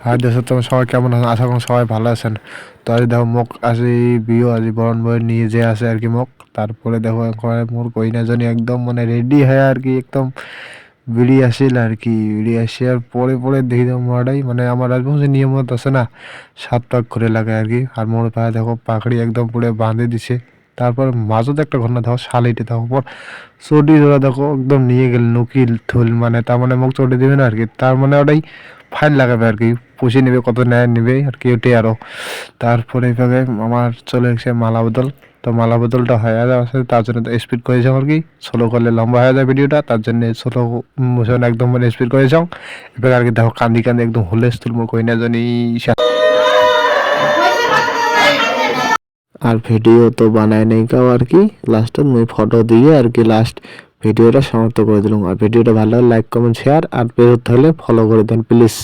High দোস্ত, তোমার সবাই কেমন আছেন? আশা করি সবাই ভালো আছেন। তো আজ দেখো মোক আজি বিয়ে আজি বরণ বয়ে নিয়ে যে আছে আর কি মোক। তারপরে দেখো একবারে মোর কইনা জনী একদম মানে রেডি হয়ে আর কি একদম বেরিয়ে আসিল আর কি। বেরিয়ে আসি আর পরে পরে দেখি দেখো মোড়াই মানে আমার রাজবংশের নিয়মত আছে না, 7 পাক ঘুরে লাগে আর কি। আর মোর পায়ে দেখো পাকড়ি একদম পুরো বাঁধে দিছে। তারপর মাঝত একটা ঘটনা দেখো, শালিতে দেখো পর চটি জোড়া দেখো একদম নিয়ে গেল নকিল থুল, মানে তার মানে মোক চটি দিবে না আর কি। তার মানে ওটাই ফাইন লাগাবে আর কি, পুষিয়ে নেবে, কত নেয় নেবে আর কি, ওটাই আরো। তারপরে এইভাবে আমার চলে এসেছে মালা বদল। তো মালা বদলটা হয়ে যাওয়া তার জন্য তো স্পিড করে যাও আর কি, স্লো করলে লম্বা হয়ে যায় ভিডিওটা, তার জন্য স্লো মোশন একদম মানে স্পিড করে যাও। এবার আর কি দেখো কান্দি কান্দি একদম হুলস্থুল মোর কইনা জানি। আর ভিডিও তো বানায় নেই কাও আর কি, লাস্টে মুই ফটো দিয়ে আর কি লাস্ট ভিডিওটা সমাপ্ত করে দিলাম। আর ভিডিওটা ভালো লাগলে লাইক কমেন্ট শেয়ার, আর বেরোতে হলে ফলো করে দেন প্লিজ।